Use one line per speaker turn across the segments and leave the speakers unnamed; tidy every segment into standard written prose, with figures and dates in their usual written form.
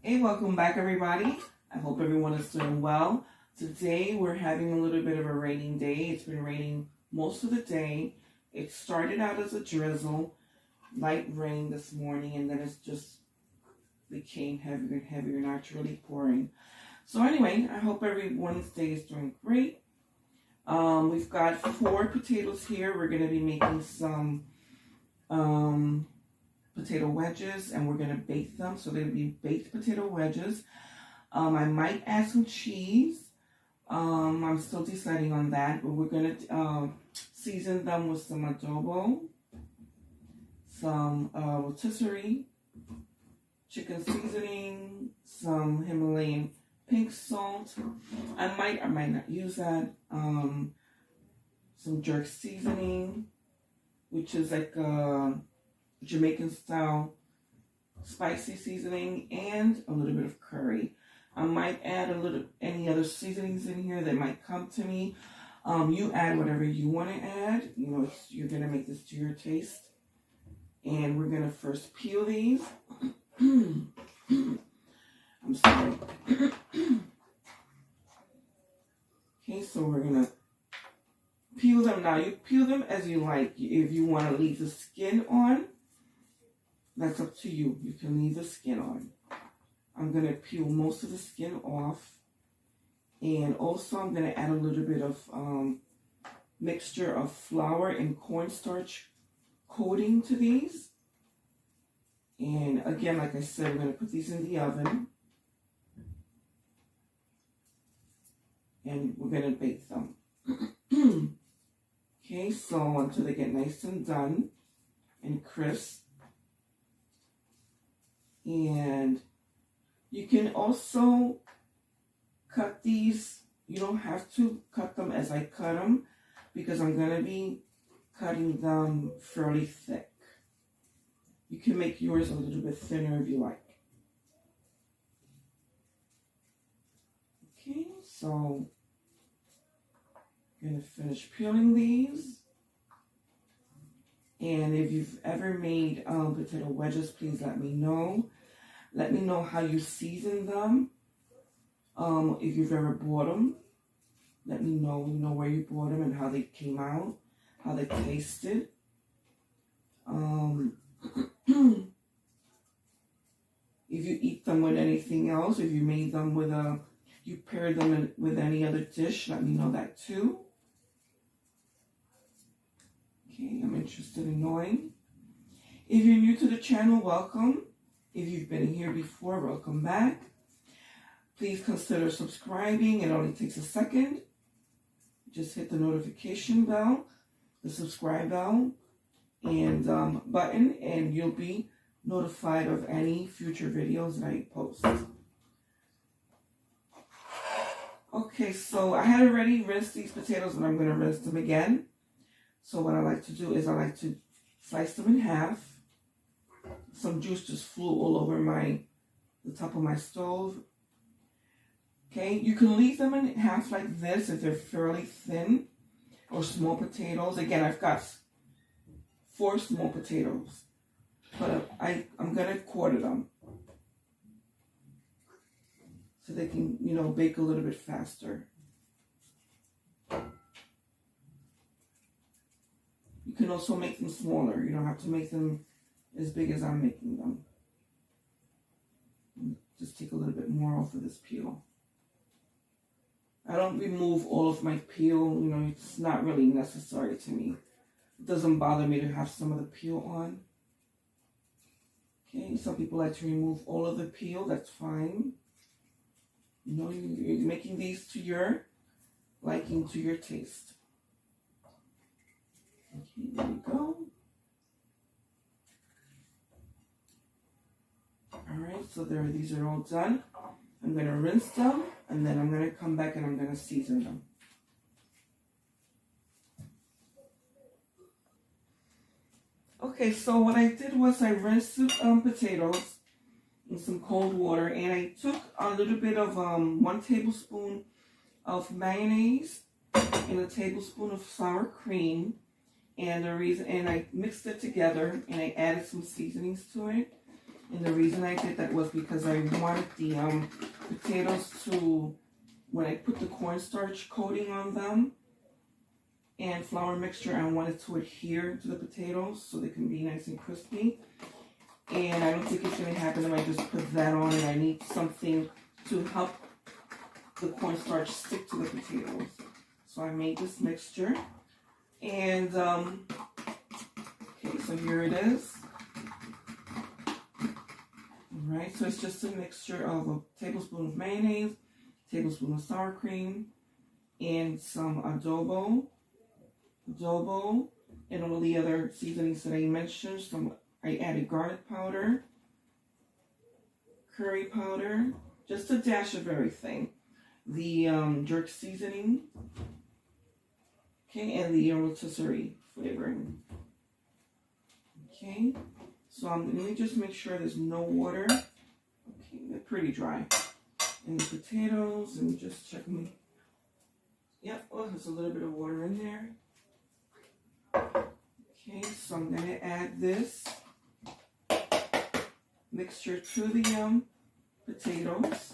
Hey, welcome back everybody. I hope everyone is doing well. Today we're having a little bit of a raining day. It's been raining most of the day. It started out as a drizzle, light rain this morning, and then it's just became heavier and heavier, naturally pouring. So anyway, I hope everyone's day is doing great. We've got 4 potatoes here. We're going to be making some potato wedges, and we're going to bake them. So they'll be baked potato wedges. I might add some cheese. I'm still deciding on that, but we're going to season them with some adobo, some rotisserie chicken seasoning, some Himalayan pink salt. I might not use that. Some jerk seasoning, which is like Jamaican style spicy seasoning, and a little bit of curry. I might add any other seasonings in here that might come to me. You add whatever you want to add. You know, you're going to make this to your taste. And we're going to first peel these. I'm sorry. Okay, so we're going to peel them. Now, you peel them as you like. If you want to leave the skin on, that's up to you. You can leave the skin on. I'm going to peel most of the skin off. And also I'm going to add a little bit of mixture of flour and cornstarch coating to these. And again, like I said, we're going to put these in the oven. And we're going to bake them. Okay, so until they get nice and done and crisp. And you can also cut these. You don't have to cut them as I cut them, because I'm going to be cutting them fairly thick. You can make yours a little bit thinner if you like. Okay, so I'm going to finish peeling these. And if you've ever made potato wedges, please let me know. Let me know how you season them. If you've ever bought them, let me know, where you bought them and how they came out, how they tasted. If you eat them with anything else, if you made them with you paired them with any other dish, let me know that too. Okay, I'm interested in knowing. If you're new to the channel, welcome. If you've been here before, welcome back. Please consider subscribing. It only takes a second. Just hit the notification bell, the subscribe bell, and button, and you'll be notified of any future videos that I post. Okay, so I had already rinsed these potatoes, and I'm going to rinse them again. So what I like to do is I like to slice them in half. Some juice just flew all over the top of my stove. Okay, you can leave them in half like this if they're fairly thin or small potatoes. Again, I've got 4 small potatoes, but I'm going to quarter them so they can, bake a little bit faster. You can also make them smaller. You don't have to make them as big as I'm making them. Just take a little bit more off of this peel. I don't remove all of my peel. It's not really necessary to me. It doesn't bother me to have some of the peel on. Okay, some people like to remove all of the peel. That's fine. You're making these to your liking, to your taste. Okay, there we go. Alright, so these are all done. I'm going to rinse them, and then I'm going to come back and I'm going to season them. Okay, so what I did was I rinsed the potatoes in some cold water, and I took a little bit of 1 tablespoon of mayonnaise and a tablespoon of sour cream, and I mixed it together, and I added some seasonings to it. And the reason I did that was because I wanted the potatoes to, when I put the cornstarch coating on them and flour mixture, I wanted to adhere to the potatoes so they can be nice and crispy. And I don't think it's going to happen if I just put that on, and I need something to help the cornstarch stick to the potatoes. So I made this mixture. And, okay, so here it is. Alright, so it's just a mixture of a tablespoon of mayonnaise, tablespoon of sour cream, and some adobo, and all the other seasonings that I mentioned. I added garlic powder, curry powder, just a dash of everything. The jerk seasoning, okay, and the rotisserie flavoring. Okay, so let me just make sure there's no water. Okay, they're pretty dry. And the potatoes, and just check me. Yep, oh, there's a little bit of water in there. Okay, so I'm going to add this mixture to the potatoes.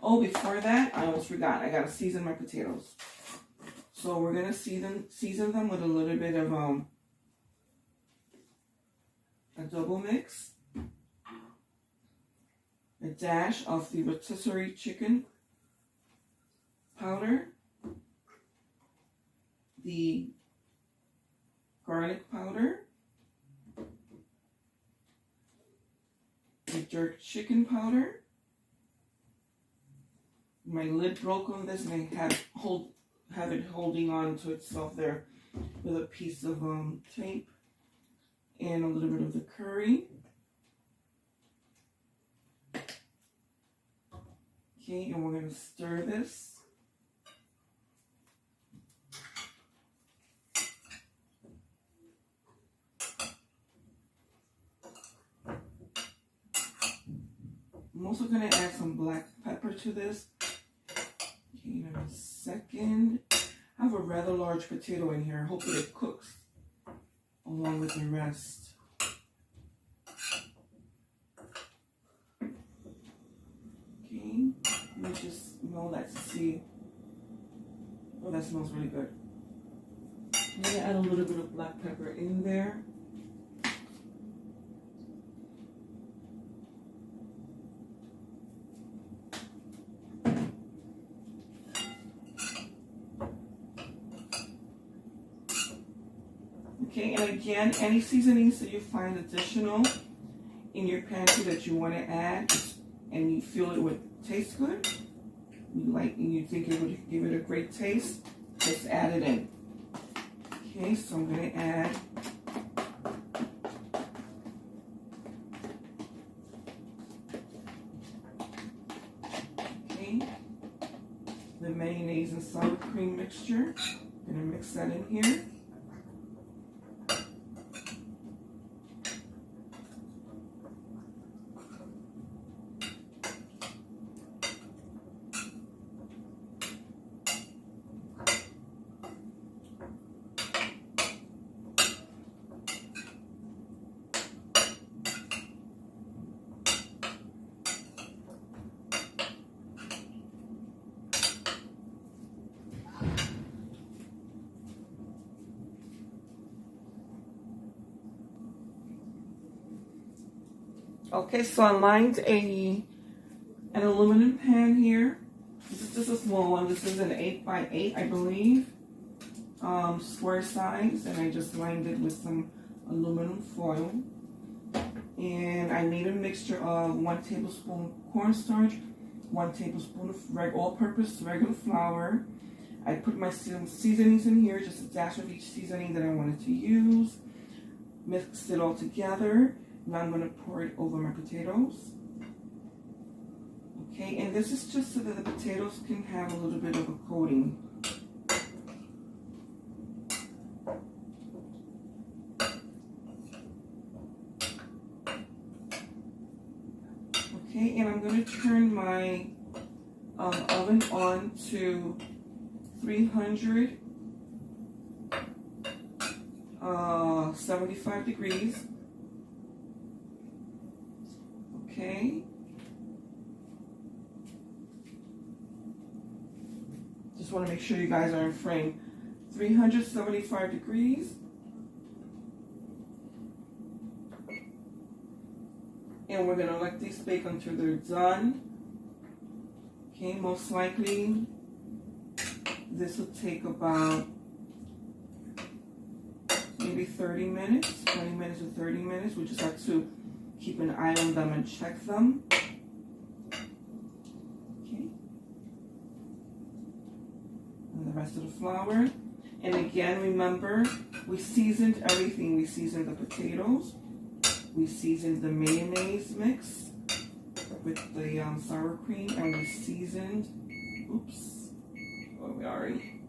Oh, before that, I almost forgot. I got to season my potatoes. So we're going to season them with a little bit of adobo mix, a dash of the rotisserie chicken powder, the garlic powder, the jerk chicken powder. My lid broke on this, and I have it holding on to itself there with a piece of tape, and a little bit of the curry. Okay, and we're going to stir this. I'm also going to add some black pepper to this. Okay, in a second. I have a rather large potato in here. I hope that it cooks along with the rest. Okay, let me just smell that to see. Oh, that smells really good. I'm going to add a little bit of black pepper in there. Okay, and again, any seasonings that you find additional in your pantry that you want to add and you feel it would taste good, and you think it would give it a great taste, just add it in. Okay, so I'm going to add the mayonnaise and sour cream mixture. I'm going to mix that in here. Okay, so I lined an aluminum pan here. This is just a small one. This is an 8x8, I believe, square size, and I just lined it with some aluminum foil. And I made a mixture of 1 tablespoon cornstarch, 1 tablespoon of all-purpose regular flour. I put my seasonings in here, just a dash of each seasoning that I wanted to use. Mixed it all together. Now I'm going to pour it over my potatoes. Okay, and this is just so that the potatoes can have a little bit of a coating. Okay, and I'm going to turn my oven on to 375 degrees. want to make sure you guys are in frame. 375 degrees. And we're going to let these bake until they're done. Okay, most likely this will take about maybe 30 minutes, 20 minutes or 30 minutes. We just have to keep an eye on them and check them. Okay. And the rest of the flour. And again, remember, we seasoned everything. We seasoned the potatoes. We seasoned the mayonnaise mix with the sour cream, and we seasoned, oops, oh, we already,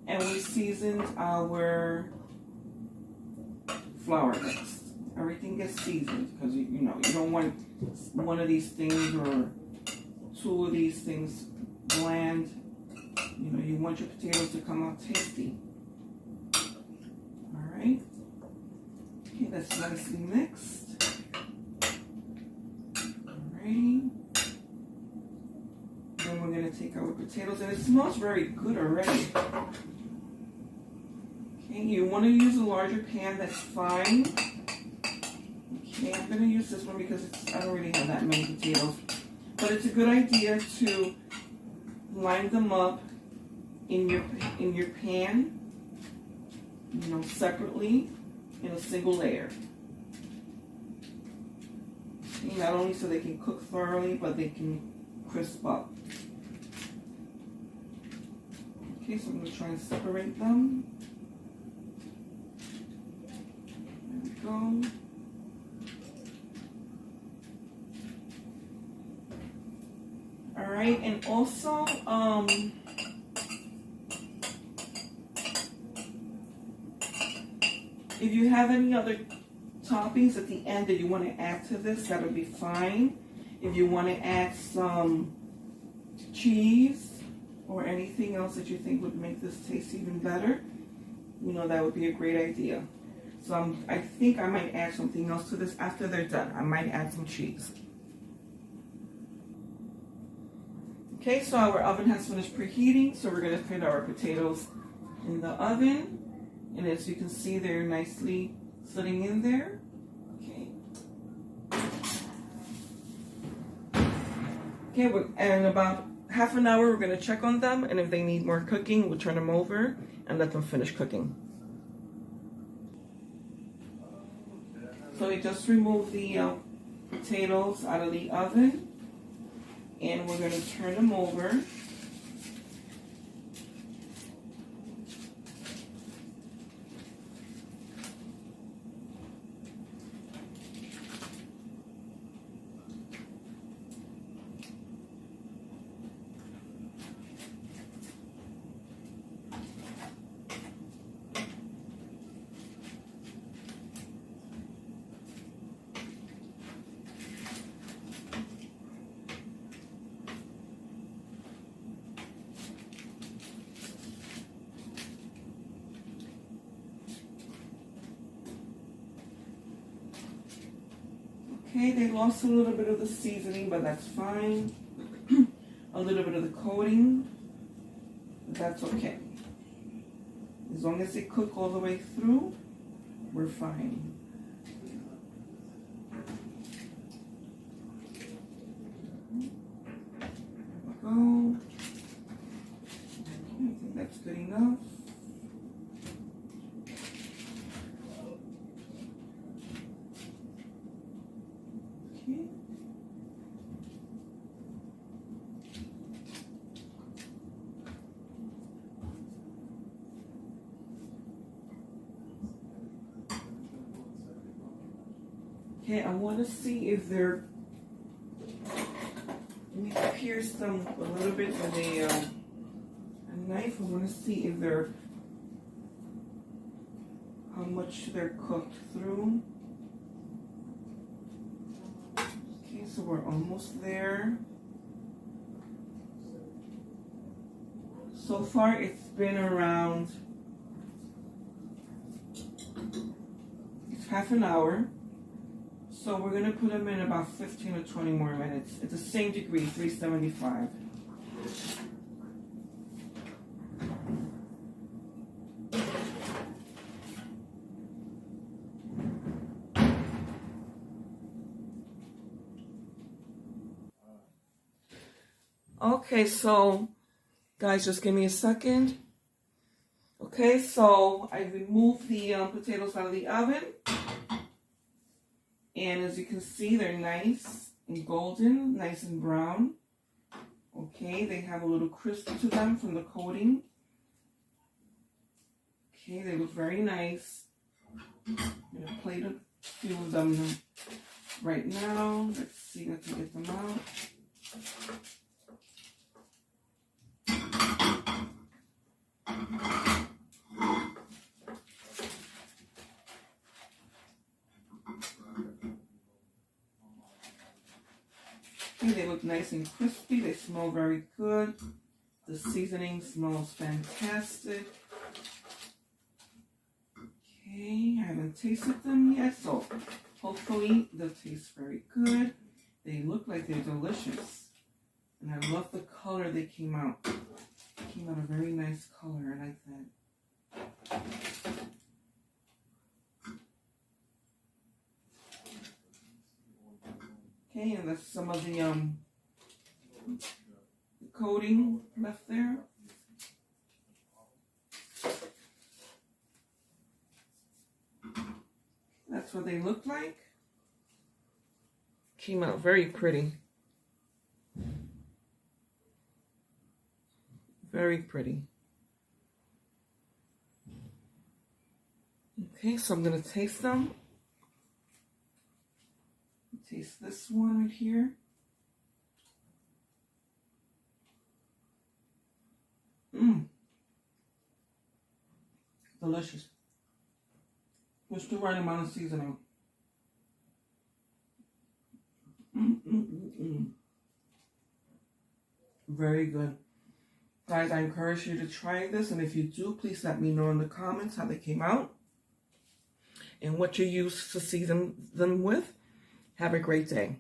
and we seasoned our flour mix. Everything gets seasoned because you know you don't want one of these things or two of these things bland. You know, you want your potatoes to come out tasty. All right. Okay, that's nicely mixed. Alrighty. Then we're going to take our potatoes, and it smells very good already. Okay, you want to use a larger pan, that's fine. Okay, I'm going to use this one because I don't really have that many potatoes. But it's a good idea to line them up in your pan, you know, separately in a single layer. Okay, not only so they can cook thoroughly, but they can crisp up. Okay, so I'm going to try and separate them. There we go. All right, and also, if you have any other toppings at the end that you want to add to this, that would be fine. If you want to add some cheese or anything else that you think would make this taste even better, you know, that would be a great idea. So I think I might add something else to this after they're done. I might add some cheese. Okay, so our oven has finished preheating, so we're going to put our potatoes in the oven. And as you can see, they're nicely sitting in there. Okay. Okay, and about half an hour, we're going to check on them. And if they need more cooking, we'll turn them over and let them finish cooking. So we just removed the potatoes out of the oven. And we're going to turn them over. Okay, they lost a little bit of the seasoning, but that's fine. A little bit of the coating, but that's okay. As long as they cook all the way through, we're fine. There we go. Okay, I think that's good enough. Okay, I want to see if they're, we pierce them a little bit with a knife. I want to see if they're, how much they're cooked through. Okay, so we're almost there. So far, it's been around, it's half an hour. So we're going to put them in about 15 or 20 more minutes at the same degree, 375. Okay, so guys, just give me a second. Okay, so I removed the potatoes out of the oven. And as you can see, they're nice and golden, nice and brown. Okay, they have a little crisp to them from the coating. Okay, they look very nice. I'm going to plate a few of them right now. Let's see if I can get them out. Okay, they look nice and crispy. They smell very good. The seasoning smells fantastic. Okay, I haven't tasted them yet, so hopefully they'll taste very good. They look like they're delicious. And I love the color they came out. They came out a very nice color. I like that. Okay, and that's some of the coating left there. That's what they look like. Came out very pretty. Very pretty. Okay, so I'm going to taste them. Taste this one right here. Delicious. Just the right amount of seasoning. Very good. Guys, I encourage you to try this, and if you do, please let me know in the comments how they came out and what you use to season them with. Have a great day.